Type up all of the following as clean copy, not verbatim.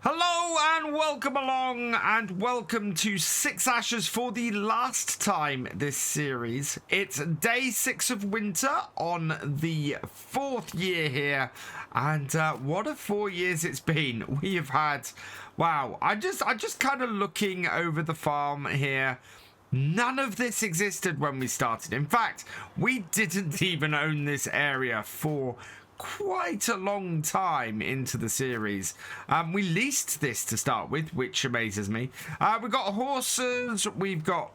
Hello and welcome along and welcome to Six Ashes for the last time this series. It's day 6 of winter on the 4th year here, and what a 4 years it's been. We have had, wow, I just kind of looking over the farm here. None of this existed when we started. In fact, we didn't even own this area for quite a long time into the series. We leased this to start with, which amazes me. We've got horses, we've got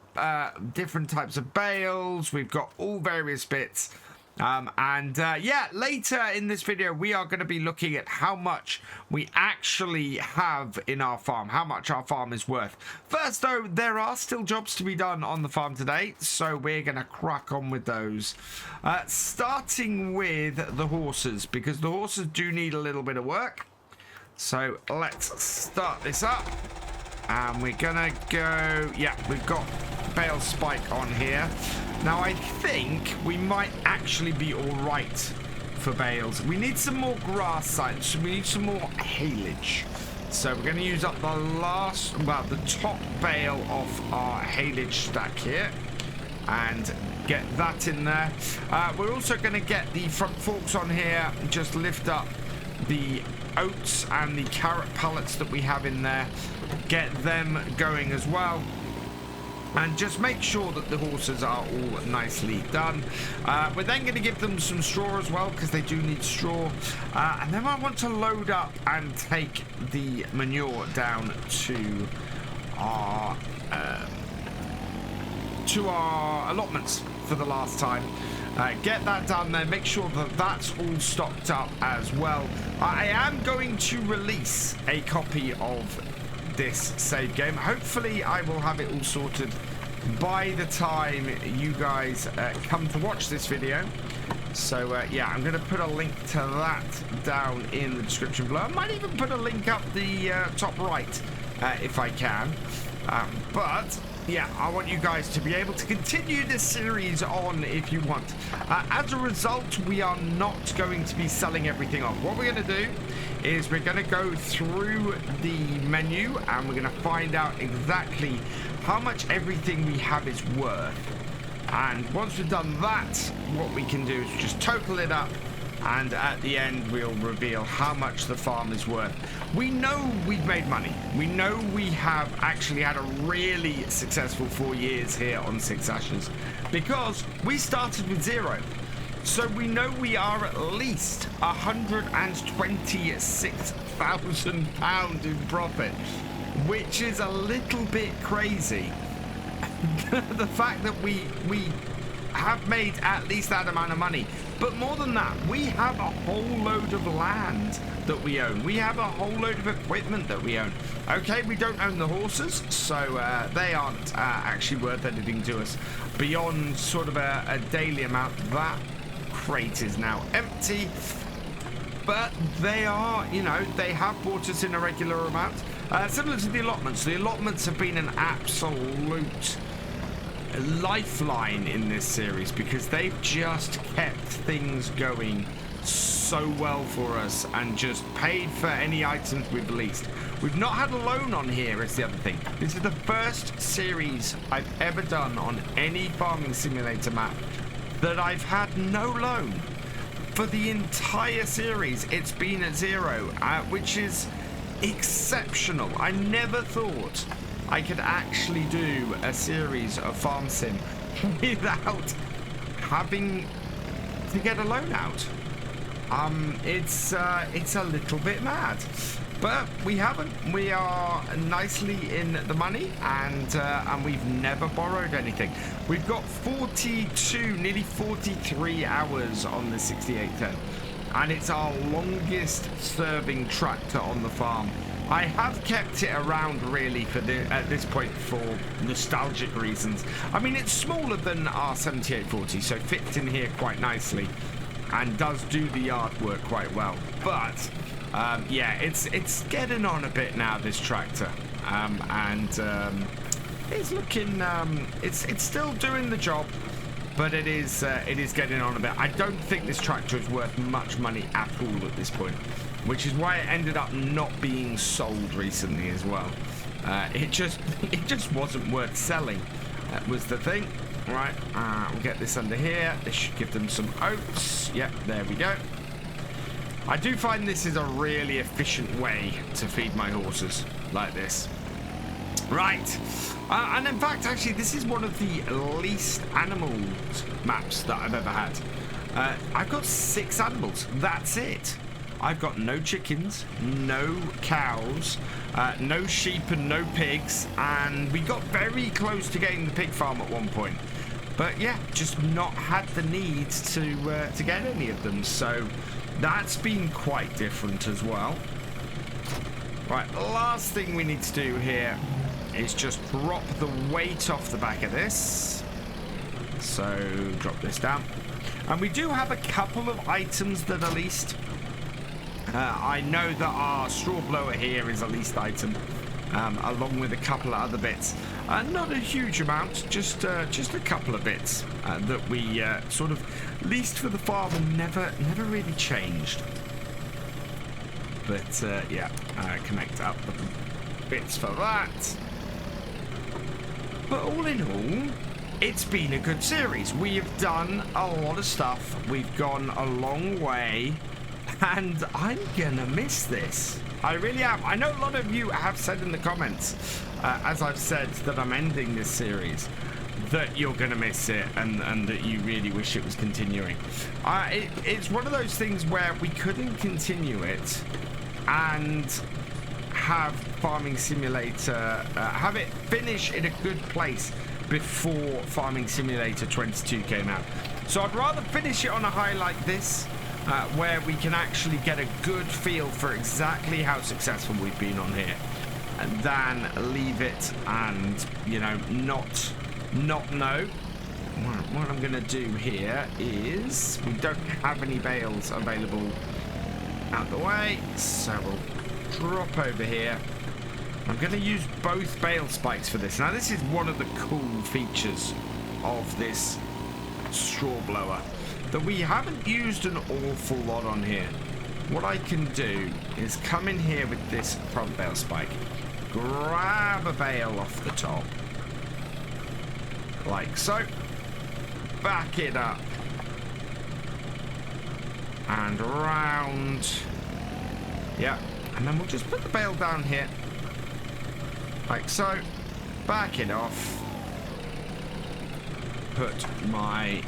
different types of bales, we've got all various bits. Yeah, later in this video we are going to be looking at how much we actually have in our farm, how much our farm is worth. First though, there are still jobs to be done on the farm today, so we're going to crack on with those. Starting with the horses, because the horses do need a little bit of work. So let's start this up. And we're going to go, yeah, we've got Bale Spike on here. Now, I think we might actually be all right for bales. We need some more grass sites. We need some more haylage. So we're going to use up the last, well, the top bale of our haylage stack here. And get that in there. We're also going to get the front forks on here. Just lift up the oats and the carrot pallets that we have in there. Get them going as well. And just make sure that the horses are all nicely done. We're then going to give them some straw as well, because they do need straw. And then I want to load up and take the manure down to our allotments for the last time. Get that done then, make sure that that's all stocked up as well. I am going to release a copy of this save game. Hopefully I will have it all sorted by the time you guys come to watch this video. So yeah, I'm going to put a link to that down in the description below. I might even put a link up the top right if I can. But yeah, I want you guys to be able to continue this series on if you want. As a result, we are not going to be selling everything off. What we're going to do is we're going to go through the menu and we're going to find out exactly how much everything we have is worth. And once we've done that, what we can do is just total it up, and at the end we'll reveal how much the farm is worth. We know we've made money. We know we have actually had a really successful 4 years here on Six Ashes, because we started with 0. So we know we are at least £126,000 in profit, which is a little bit crazy. The fact that we have made at least that amount of money. But more than that, we have a whole load of land that we own. We have a whole load of equipment that we own. Okay, we don't own the horses, so they aren't actually worth anything to us beyond sort of a daily amount. That crate is now empty, but they are, you know, they have bought us in a regular amount. Similar to the allotments. The allotments have been an absolute lifeline in this series, because they've just kept things going so well for us and just paid for any items we've leased. We've not had a loan on here, is the other thing. This is the first series I've ever done on any farming simulator map that I've had no loan. For the entire series, it's been at 0, which is exceptional. I never thought I could actually do a series of farm sim without having to get a loan out. It's a little bit mad, but we haven't. We are nicely in the money, and we've never borrowed anything. We've got 42, nearly 43 hours on the 6810, and it's our longest serving tractor on the farm. I have kept it around really for at this point for nostalgic reasons. I mean, it's smaller than our 7840, so fits in here quite nicely and does do the yard work quite well. But yeah, it's getting on a bit now, this tractor, it's looking it's still doing the job, but it is getting on a bit. I don't think this tractor is worth much money at all at this point. which is why it ended up not being sold recently as well. It just wasn't worth selling. That was the thing. Right, we'll get this under here. This should give them some oats. Yep, there we go. I do find this is a really efficient way to feed my horses, like this. Right, and in fact, actually, this is one of the least animal maps that I've ever had. I've got 6 animals. That's it. I've got no chickens, no cows, no sheep and no pigs, and we got very close to getting the pig farm at one point. But yeah, just not had the need to get any of them, so that's been quite different as well. Right, last thing we need to do here is just drop the weight off the back of this. So drop this down. And we do have a couple of items that are leased. I know that our straw blower here is a leased item, along with a couple of other bits. Not a huge amount, just a couple of bits that we sort of leased for the farm and never really changed. But yeah, connect up the bits for that. But all in all, it's been a good series. We have done a lot of stuff. We've gone a long way. And I'm gonna miss this. I really am. I know a lot of you have said in the comments, as I've said that I'm ending this series, that you're gonna miss it and that you really wish it was continuing. It's one of those things where we couldn't continue it and have Farming Simulator, have it finish in a good place before Farming Simulator 22 came out. So I'd rather finish it on a high like this, where we can actually get a good feel for exactly how successful we've been on here, and then leave it and, you know, not know. What I'm going to do here is, we don't have any bales available out the way, so we'll drop over here. I'm going to use both bale spikes for this. Now, this is one of the cool features of this straw blower that we haven't used an awful lot on here. What I can do is come in here with this front bale spike, grab a bale off the top, like so, back it up, and round, yeah, and then we'll just put the bale down here, like so, back it off, put my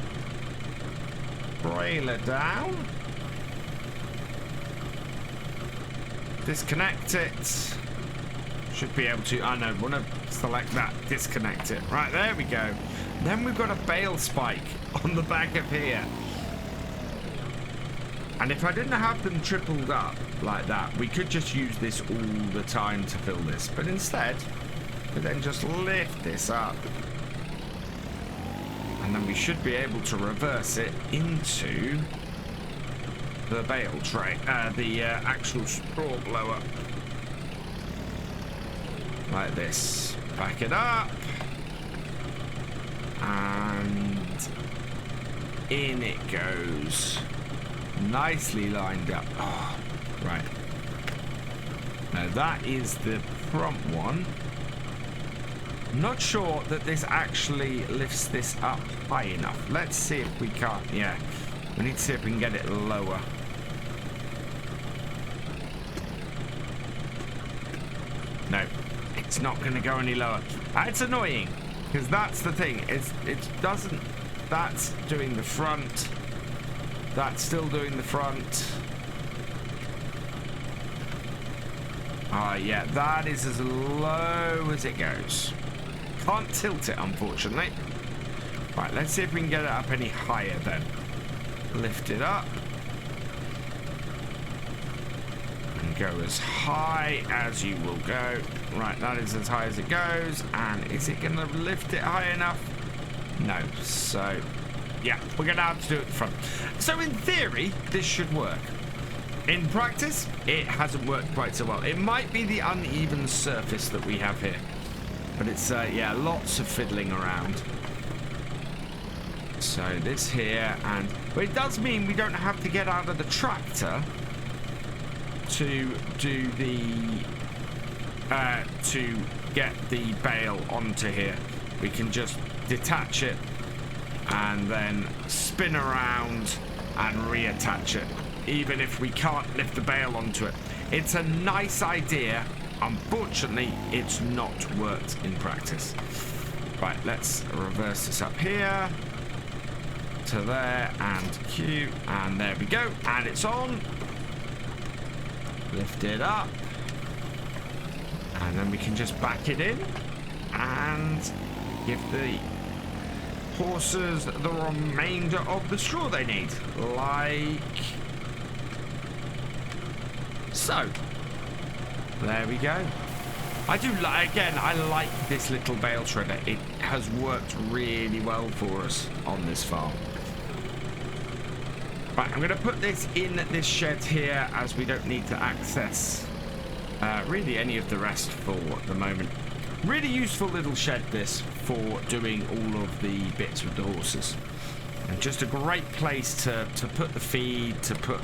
trailer down, disconnect it, should be able to, I know, want to select that, disconnect it, right, there we go. Then we've got a bale spike on the back of here, and if I didn't have them tripled up like that, we could just use this all the time to fill this, but instead we then just lift this up, and then we should be able to reverse it into the bale tray, the actual straw blower, like this. Back it up, and in it goes, nicely lined up. Oh, right. Now that is the front one. I'm not sure that this actually lifts this up high enough. Let's see if we can't. Yeah, we need to see if we can get it lower. No, it's not going to go any lower. It's annoying, because that's the thing. It doesn't. That's doing the front. That's still doing the front. Ah, yeah, that is as low as it goes. Can't tilt it, unfortunately. Right, let's see if we can get it up any higher then. Lift it up. And go as high as you will go. Right, that is as high as it goes. And is it going to lift it high enough? No. So, yeah, we're going to have to do it at the front. So, in theory, this should work. In practice, it hasn't worked quite so well. It might be the uneven surface that we have here. But it's, yeah, lots of fiddling around. So this here, but it does mean we don't have to get out of the tractor to do the to get the bale onto here. We can just detach it and then spin around and reattach it, even if we can't lift the bale onto it. It's a nice idea. Unfortunately, it's not worked in practice. Right, let's reverse this up here to there and Q, and there we go, and it's on. Lift it up, and then we can just back it in and give the horses the remainder of the straw they need, like so. There we go. I do like, again, I like this little bale shredder. It has worked really well for us on this farm. Right, I'm going to put this in this shed here, as we don't need to access really any of the rest for the moment. Really useful little shed, this, for doing all of the bits with the horses. And just a great place to put the feed, to put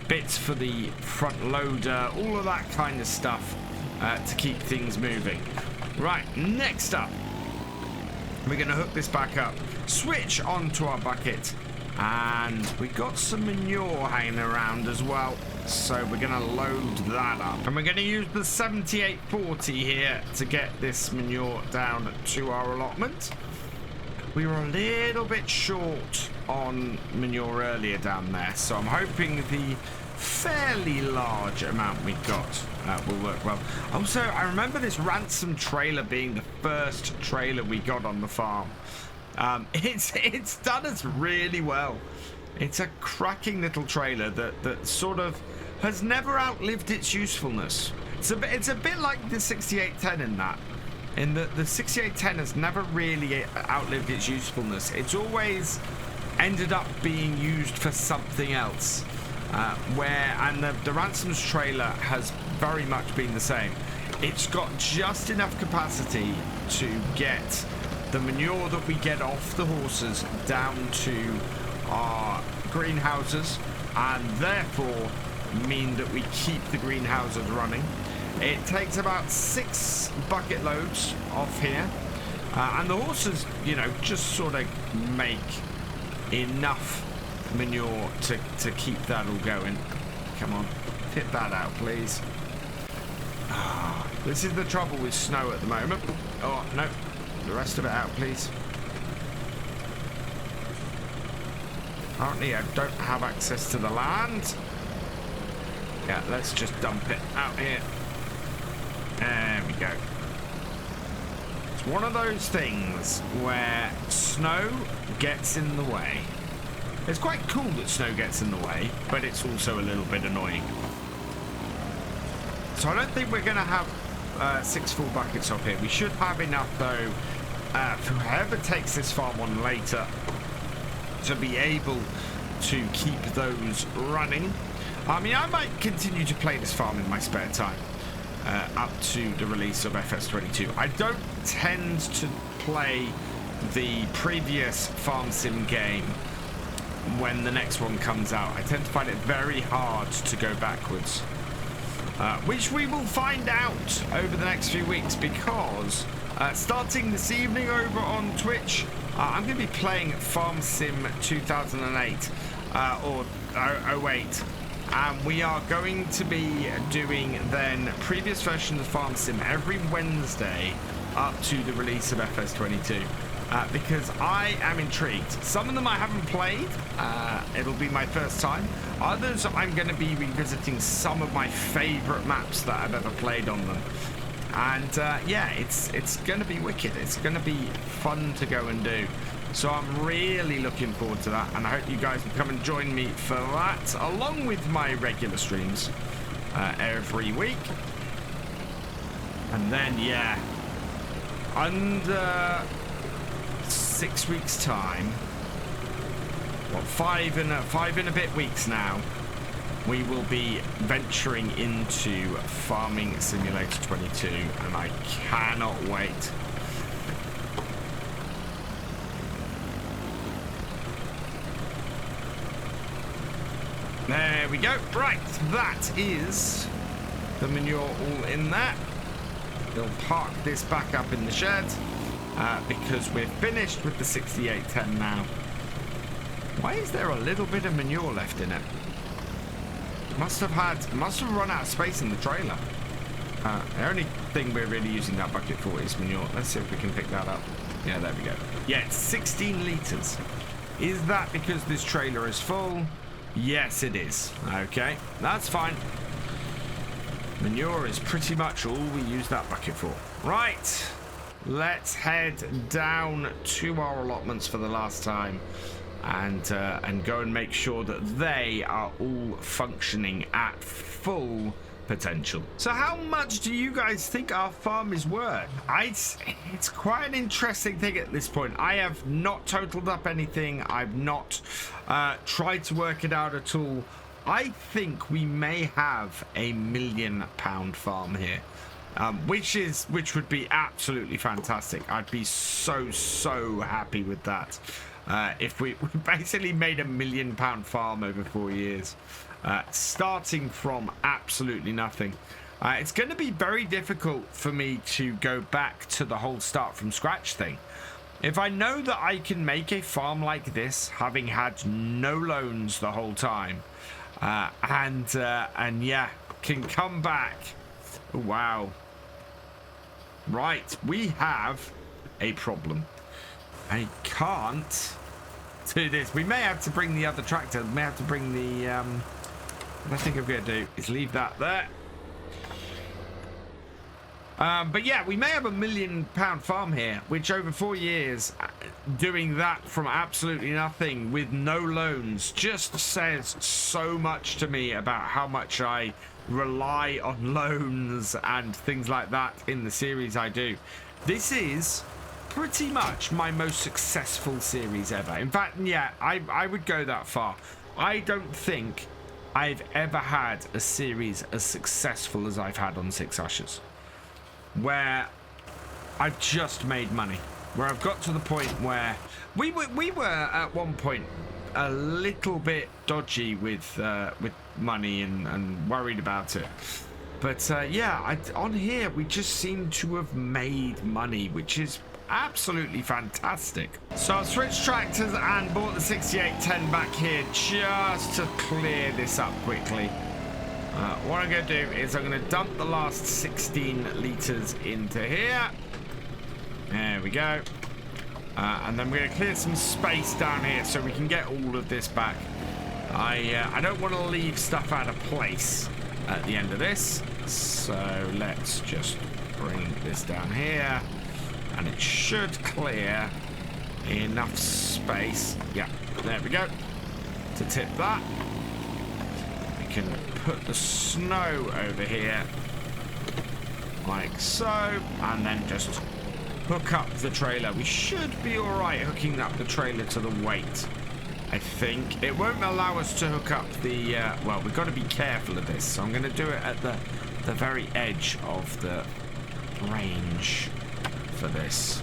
bits for the front loader, all of that kind of stuff to keep things moving. Right, next up, we're going to hook this back up, switch onto our bucket, and we got some manure hanging around as well, so we're going to load that up. And we're going to use the 7840 here to get this manure down to our allotment. We were a little bit short on manure earlier down there, so I'm hoping the fairly large amount we got will work well. Also, I remember this ransom trailer being the first trailer we got on the farm. It's done us really well. It's a cracking little trailer that sort of has never outlived its usefulness. It's a bit like the 6810 in that. In the 6810 has never really outlived its usefulness. It's always ended up being used for something else. And the Ransom's trailer has very much been the same. It's got just enough capacity to get the manure that we get off the horses down to our greenhouses, and therefore mean that we keep the greenhouses running. It takes about 6 bucket loads off here, and the horses, you know, just sort of make enough manure to keep that all going. Come on, tip that out, please. This is the trouble with snow at the moment. Oh, no, the rest of it out, please. Apparently I don't have access to the land. Yeah, let's just dump it out here. There we go. It's one of those things where snow gets in the way. It's quite cool that snow gets in the way, but it's also a little bit annoying. So I don't think we're going to have 6 full buckets up here. We should have enough, though, for whoever takes this farm on later to be able to keep those running. I mean, I might continue to play this farm in my spare time. Up to the release of FS22. I don't tend to play the previous farm sim game when the next one comes out. I tend to find it very hard to go backwards, which we will find out over the next few weeks, because starting this evening over on Twitch, I'm going to be playing Farm Sim 2008 or 08. We are going to be doing then previous versions of Farm Sim every Wednesday up to the release of FS22, because I am intrigued. Some of them I haven't played. It'll be my first time. Others I'm going to be revisiting some of my favorite maps that I've ever played on them. And yeah, it's going to be wicked. It's going to be fun to go and do. So I'm really looking forward to that, and I hope you guys will come and join me for that, along with my regular streams every week. And then, yeah, under 6 weeks' time, what, 5 and a bit weeks now, we will be venturing into Farming Simulator 22, and I cannot wait. There we go. Right, that is the manure all in there. We'll park this back up in the shed because we're finished with the 6810 now. Why is there a little bit of manure left in it? Must have run out of space in the trailer. The only thing we're really using that bucket for is manure. Let's see if we can pick that up. Yeah, there we go. Yeah, it's 16 litres. Is that because this trailer is full? Yes, it is. Okay, that's fine. Manure is pretty much all we use that bucket for. Right, let's head down to our allotments for the last time and go and make sure that they are all functioning at full potential. So how much do you guys think our farm is worth? It's quite an interesting thing at this point. I have not totaled up anything. I've not tried to work it out at all. I think we may have a £1 million farm here, which would be absolutely fantastic. I'd be so happy with that. If we basically made a £1 million farm over 4 years, starting from absolutely nothing. It's going to be very difficult for me to go back to the whole start from scratch thing. If I know that I can make a farm like this, having had no loans the whole time, and yeah, can come back. Wow. Right, we have a problem. I can't do this. We may have to bring the other tractor. We may have to bring the what I think I'm going to do is leave that there. But yeah, we may have a £1 million farm here, which over 4 years, doing that from absolutely nothing with no loans just says so much to me about how much I rely on loans and things like that in the series I do. This is pretty much my most successful series ever. In fact, yeah, I would go that far. I don't think I've ever had a series as successful as I've had on Six Ashes, where I've just made money, where I've got to the point where we were at one point a little bit dodgy with money and worried about it. But yeah, on here we just seem to have made money, which is absolutely fantastic. So I've switched tractors and bought the 6810 back here just to clear this up quickly. What I'm going to do is I'm going to dump the last 16 litres into here. There we go. And then we're going to clear some space down here so we can get all of this back. I don't want to leave stuff out of place at the end of this. So let's just bring this down here. And it should clear enough space. Yeah, there we go. To tip that. We can put the snow over here. Like so. And then just hook up the trailer. We should be alright hooking up the trailer to the weight, I think. It won't allow us to hook up the... well, we've got to be careful of this. So I'm going to do it at the very edge of the range for this,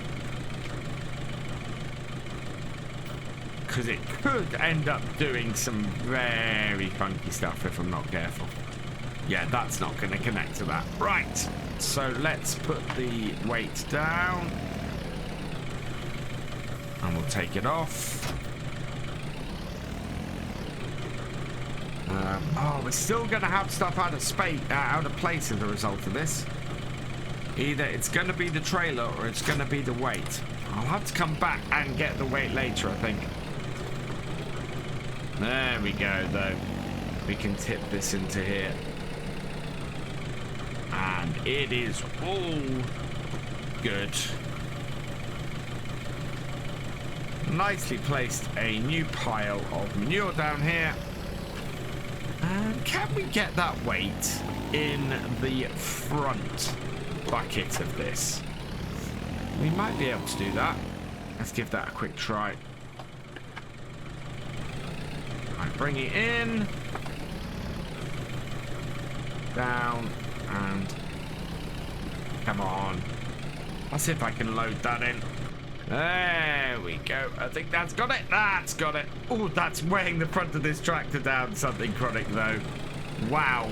because it could end up doing some very funky stuff if I'm not careful. Yeah, that's not going to connect to that. Right, so let's put the weight down and we'll take it off. Oh, we're still going to have stuff out of space, out of place as a result of this. Either it's going to be the trailer or it's going to be the weight. I'll have to come back and get the weight later, I think. There we go, though. We can tip this into here. And it is all good. Nicely placed a new pile of manure down here. And can we get that weight in the front bucket of this? We might be able to do that. Let's give that a quick try. Right, bring it in, down, and come on. I'll see if I can load that in. There we go. I think that's got it. That's got it. Oh, that's weighing the front of this tractor down something chronic though. Wow.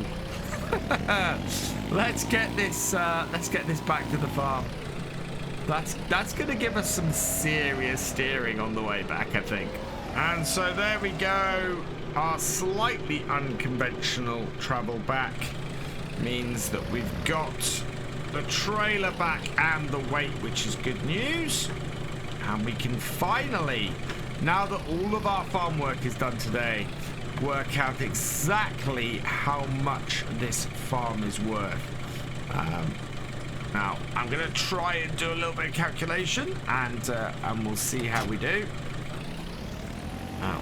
Let's get this back to the farm. That's gonna give us some serious steering on the way back, I think. And so there we go. Our slightly unconventional travel back means that we've got the trailer back and the weight, which is good news. And we can finally, now that all of our farm work is done today, work out exactly how much this farm is worth. Now, I'm going to try and do a little bit of calculation, and we'll see how we do.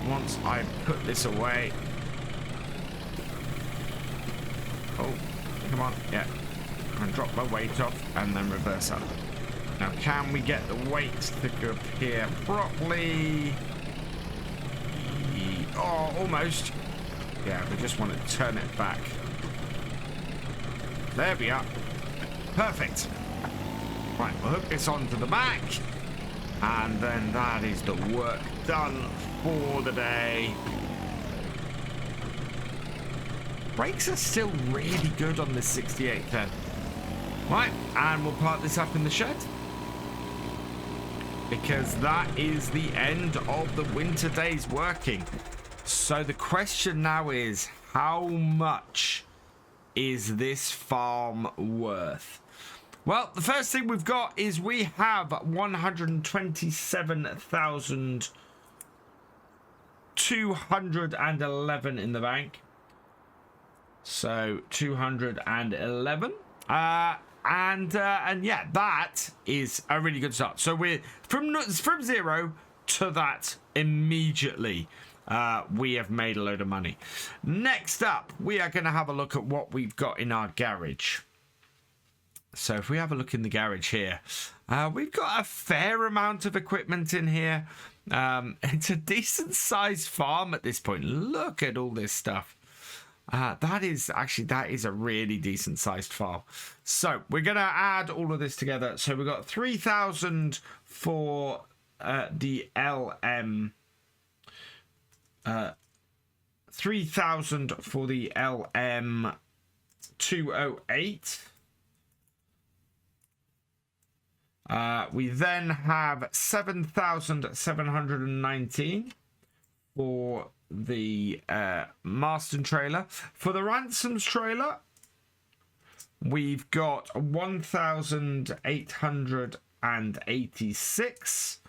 Once I put this away. Oh, come on, yeah. And drop my weight off, and then reverse up. Now, can we get the weight to go up here properly? Oh, almost. Yeah, we just want to turn it back. There we are. Perfect. Right, we'll hook this onto the back. And then that is the work done for the day. Brakes are still really good on this 6810. Right, and we'll park this up in the shed. Because that is the end of the winter days working. So the question now is, how much is this farm worth? Well, the first thing we've got is we have 127,211 in the bank. So 211. And yeah, that is a really good start. So we're from zero to that immediately. We have made a load of money. Next up, we are going to have a look at what we've got in our garage. So if we have a look in the garage here, we've got a fair amount of equipment in here. It's a decent sized farm at this point. Look at all this stuff. That is a really decent sized farm. So we're going to add all of this together. So we've got 3,000 for the LM. 3,000 for the LM 208. We then have 7,719 for the Marston trailer. For the Ransoms trailer, we've got 1,886.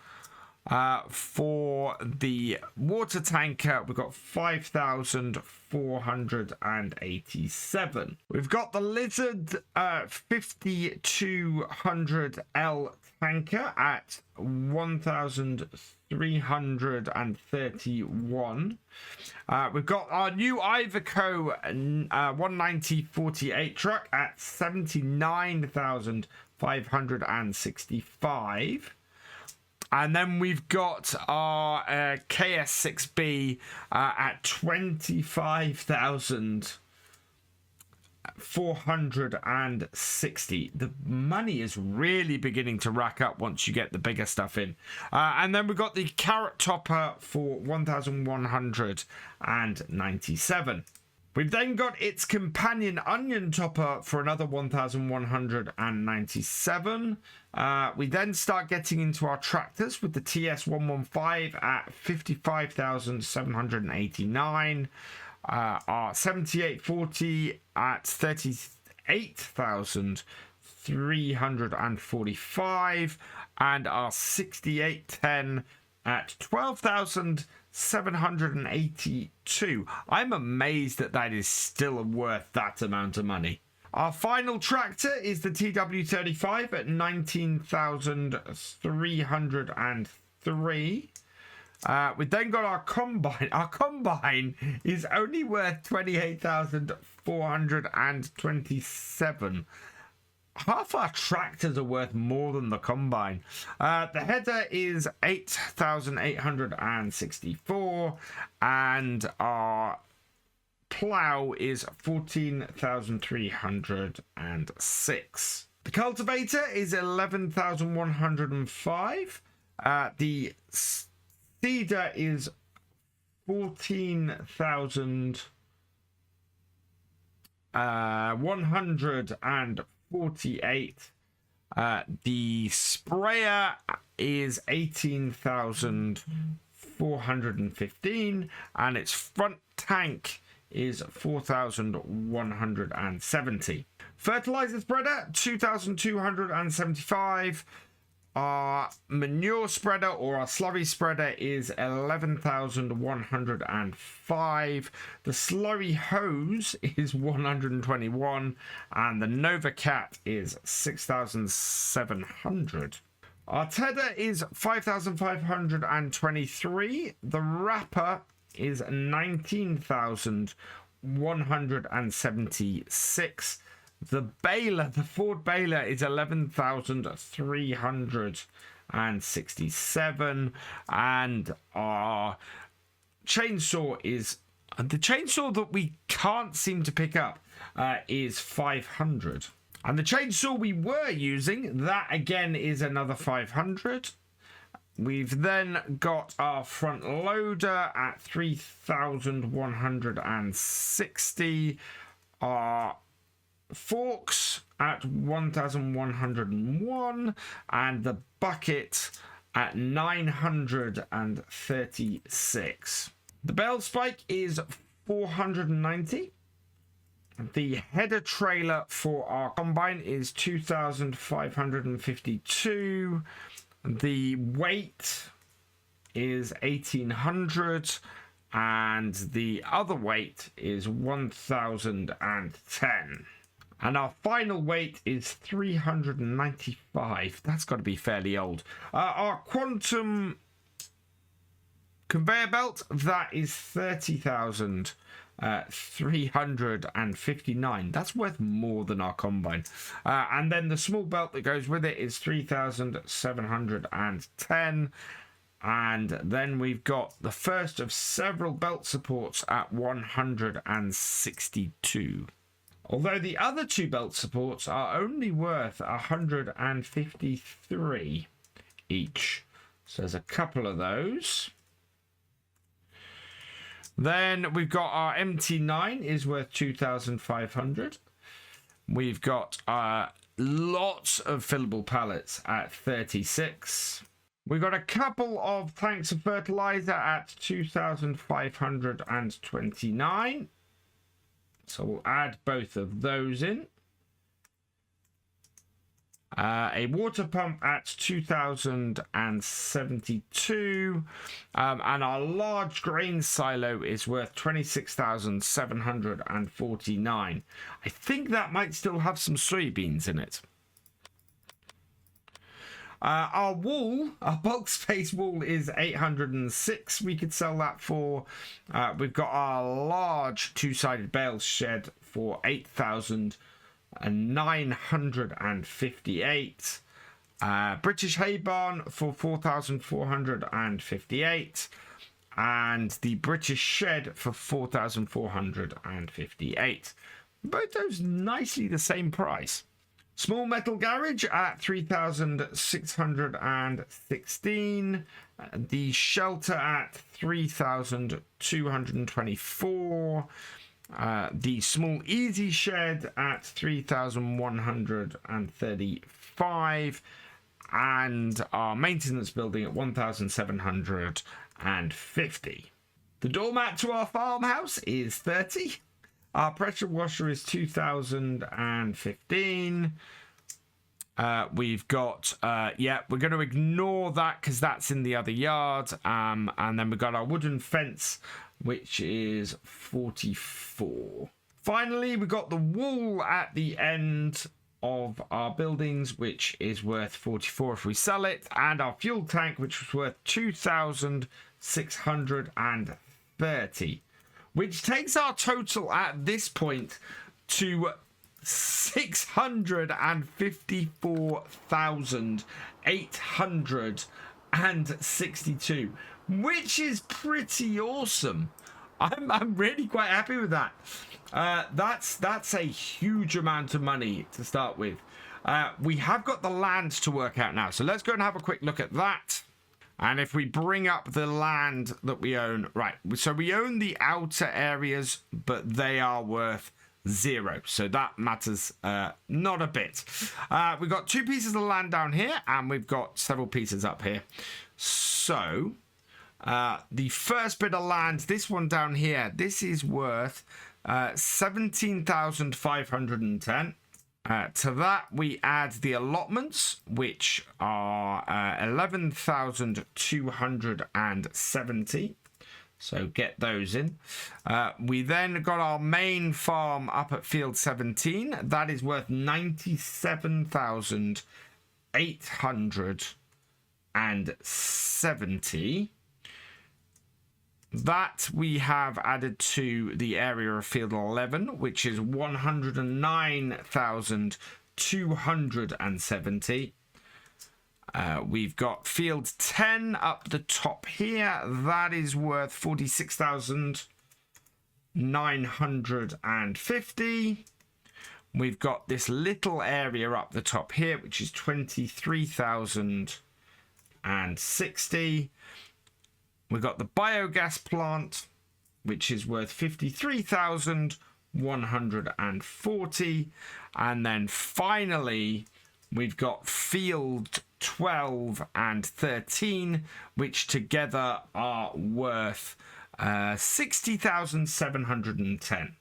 For the water tanker, we've got 5,487. We've got the Lizard 5200L tanker at 1,331. We've got our new Iveco 190/48 truck at 79,565. And then we've got our KS6B at 25,460. The money is really beginning to rack up once you get the bigger stuff in. And then we've got the Carrot Topper for 1,197. We've then got its companion Onion Topper for another 1,197. We then start getting into our tractors with the TS115 at 55,789. Our 7840 at 38,345. And our 6810 at 12,782. I'm amazed that is still worth that amount of money. Our final tractor is the TW35 at 19,303. We've then got our combine. Our combine is only worth 28,427. Half our tractors are worth more than the combine. The header is 8,864, and our plow is 14,306. The cultivator is 11,105. The cedar is 14,148. The sprayer is 18,415, and its front tank is 4,170. Fertilizer spreader 2,275. Our manure spreader, or our slurry spreader, is 11,105. The slurry hose is 121, and the Nova Cat is 6,700. Our tedder is 5,523. The wrapper is 19,176. The baler, the Ford baler, is 11,367, and our chainsaw is the chainsaw that we can't seem to pick up is 500, and the chainsaw we were using, that again is another 500. We've then got our front loader at 3,160. Our forks at 1,101, and the bucket at 936. The bale spike is 490. The header trailer for our combine is 2,552. The weight is 1,800, and the other weight is 1,010. And our final weight is 395. That's got to be fairly old. Our quantum conveyor belt, that is 30,359. That's worth more than our combine. And then the small belt that goes with it is 3,710. And then we've got the first of several belt supports at 162. Although the other two belt supports are only worth 153 each. So there's a couple of those. Then we've got our MT9 is worth 2,500. We've got lots of fillable pallets at 36. We've got a couple of tanks of fertilizer at 2,529. So we'll add both of those in. A water pump at 2,072. And our large grain silo is worth 26,749. I think that might still have some soybeans in it. Our wool, our bulk space wool, is 806. We could sell that for. We've got our large two-sided bale shed for 8,958. British hay barn for 4,458. And the British shed for 4,458. Both those nicely the same price. Small metal garage at 3,616. The shelter at 3,224. The small easy shed at 3,135. And our maintenance building at 1,750. The doormat to our farmhouse is 30. Our pressure washer is 2,015. We've got, we're going to ignore that because that's in the other yard. And then we've got our wooden fence, which is 44. Finally, we've got the wall at the end of our buildings, which is worth 44 if we sell it. And our fuel tank, which was worth 2,630. Which takes our total at this point to 654,862, which is pretty awesome. I'm really quite happy with that. That's a huge amount of money to start with. We have got the land to work out now, so let's go and have a quick look at that. And if we bring up the land that we own, right, so we own the outer areas, but they are worth 0. So that matters not a bit. We've got 2 pieces of land down here, and we've got several pieces up here. So the first bit of land, this one down here, this is worth 17,510. To that, we add the allotments, which are 11,270. So get those in. We then got our main farm up at field 17. That is worth 97,870. That we have added to the area of field 11, which is 109,270. We've got field 10 up the top here. That is worth 46,950. We've got this little area up the top here, which is 23,060. We've got the biogas plant, which is worth 53,140. And then finally, we've got field 12 and 13, which together are worth 60,710.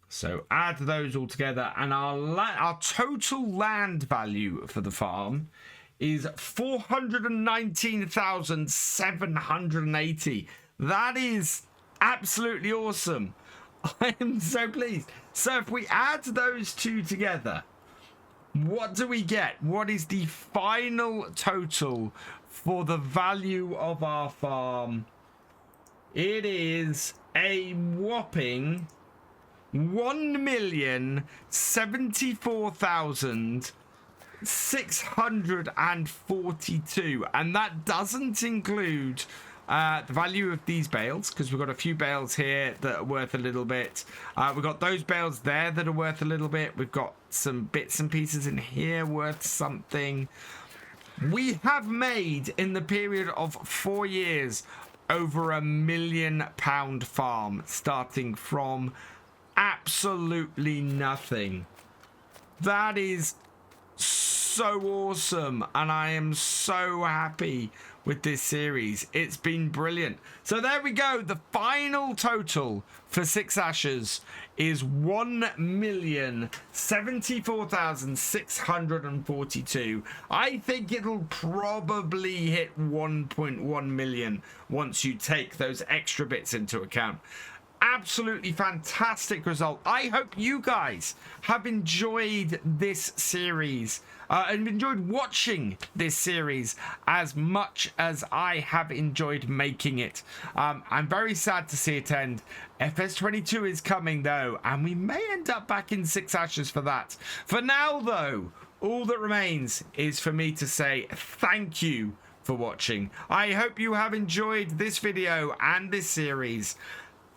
So add those all together, and our total land value for the farm is 419,780. That is absolutely awesome. I am so pleased. So if we add those two together, what do we get? What is the final total for the value of our farm? It is a whopping 1,074,642, and that doesn't include the value of these bales, because we've got a few bales here that are worth a little bit. We've got those bales there that are worth a little bit. We've got some bits and pieces in here worth something. We have made, in the period of 4 years, over £1 million farm, starting from absolutely nothing. That is so awesome, and I am so happy with this series. It's been brilliant. So there we go. The final total for 6 Ashes is 1,074,642. I think it'll probably hit 1.1 million once you take those extra bits into account. Absolutely fantastic result. I hope you guys have enjoyed this series and enjoyed watching this series as much as I have enjoyed making it. I'm very sad to see it end. FS22 is coming though, and we may end up back in 6 Ashes for that. For now though, all that remains is for me to say thank you for watching. I hope you have enjoyed this video and this series.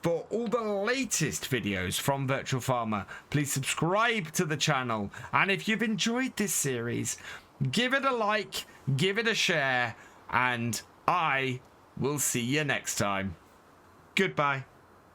For all the latest videos from Virtual Farmer, please subscribe to the channel. And if you've enjoyed this series, give it a like, give it a share, and I will see you next time. Goodbye.